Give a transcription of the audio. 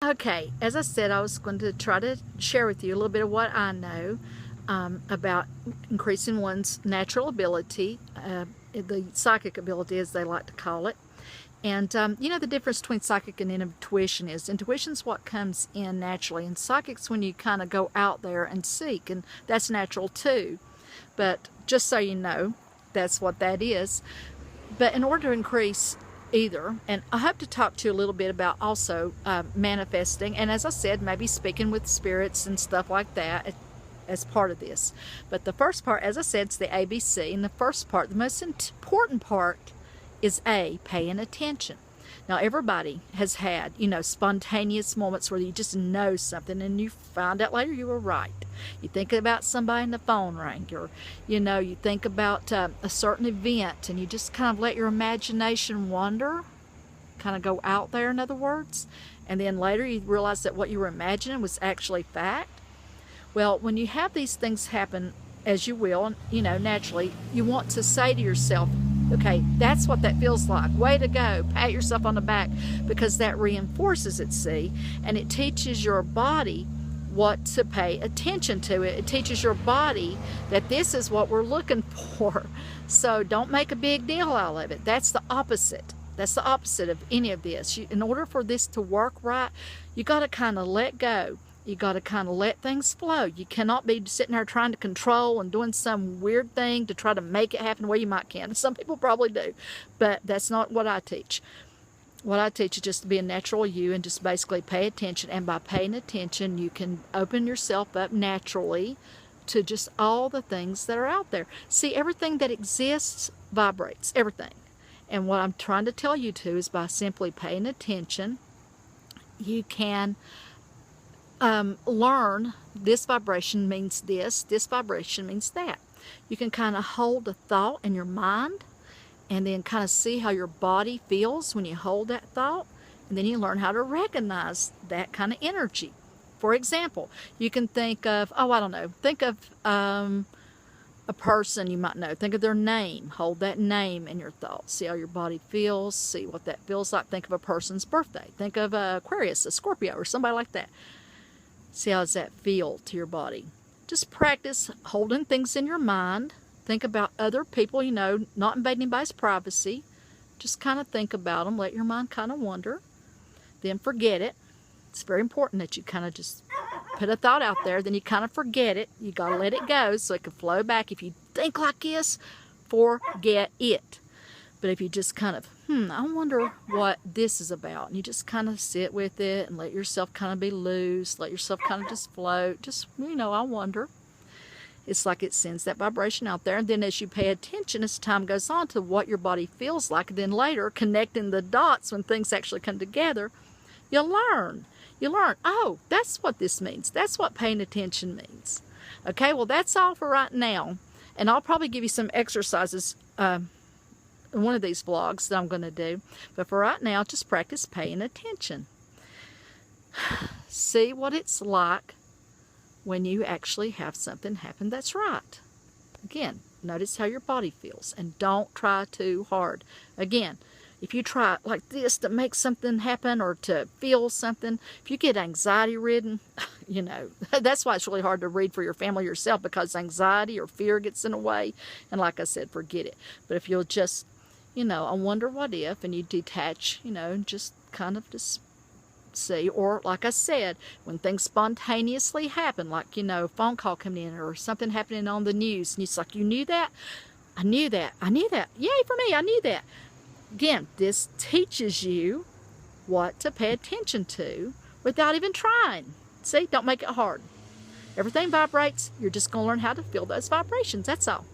Okay, as I said, I was going to try to share with you a little bit of what I know about increasing one's natural ability, the psychic ability as they like to call it. And you know, the difference between psychic and intuition is intuition's what comes in naturally, and psychic's when you kind of go out there and seek, and that's natural too. But just so you know, that's what that is. But in order to increase either, and I hope to talk to you a little bit about also manifesting, and as I said, maybe speaking with spirits and stuff like that as part of this. But the first part, as I said, is the ABC, and the first part, the most important part, is A, paying attention. Now, everybody has had, you know, spontaneous moments where you just know something and you find out later you were right. You think about somebody and the phone rang, or, you know, you think about a certain event and you just kind of let your imagination wander, kind of go out there, in other words, and then later you realize that what you were imagining was actually fact. Well, when you have these things happen, as you will, you know, naturally, you want to say to yourself, okay, that's what that feels like. Way to go. Pat yourself on the back, because that reinforces it, see? And it teaches your body what to pay attention to. It teaches your body that this is what we're looking for. So don't make a big deal out of it. That's the opposite. That's the opposite of any of this. In order for this to work right, you got to kind of let go. You got to kind of let things flow. You cannot be sitting there trying to control and doing some weird thing to try to make it happen. Well, you might can. Some people probably do, but that's not what I teach. What I teach is just to be a natural you and just basically pay attention. And by paying attention, you can open yourself up naturally to just all the things that are out there. See, everything that exists vibrates, everything. And what I'm trying to tell you to is by simply paying attention, you can learn this vibration means this vibration means that. You can kind of hold a thought in your mind and then kind of see how your body feels when you hold that thought, and then you learn how to recognize that kind of energy. For example, you can think of, oh, I don't know, think of a person you might know. Think of their name. Hold that name in your thoughts. See how your body feels. See what that feels like. Think of a person's birthday. Think of Aquarius, a Scorpio, or somebody like that. See how does that feel to your body. Just practice holding things in your mind. Think about other people, you know, not invading anybody's privacy. Just kind of think about them. Let your mind kind of wander. Then forget it. It's very important that you kind of just put a thought out there. Then you kind of forget it. You got to let it go so it can flow back. If you think like this, forget it. But if you just kind of, I wonder what this is about, and you just kind of sit with it and let yourself kind of be loose, let yourself kind of just float, just, you know, I wonder. It's like it sends that vibration out there, and then as you pay attention as time goes on to what your body feels like, and then later connecting the dots when things actually come together, you'll learn. You learn, oh, that's what this means. That's what paying attention means. Okay, well, that's all for right now, and I'll probably give you some exercises in one of these vlogs that I'm going to do. But for right now, just practice paying attention. See what it's like when you actually have something happen that's right. Again, notice how your body feels, and don't try too hard. Again, if you try like this to make something happen or to feel something, if you get anxiety ridden, you know, that's why it's really hard to read for your family yourself, because anxiety or fear gets in the way. And like I said, forget it. But if you'll just, you know, I wonder what if, and you detach, you know, just kind of just see. Or like I said, when things spontaneously happen, like, you know, a phone call coming in or something happening on the news, and it's like, you knew that? I knew that. I knew that. Yay for me, I knew that. Again, this teaches you what to pay attention to without even trying. See, don't make it hard. Everything vibrates. You're just going to learn how to feel those vibrations. That's all.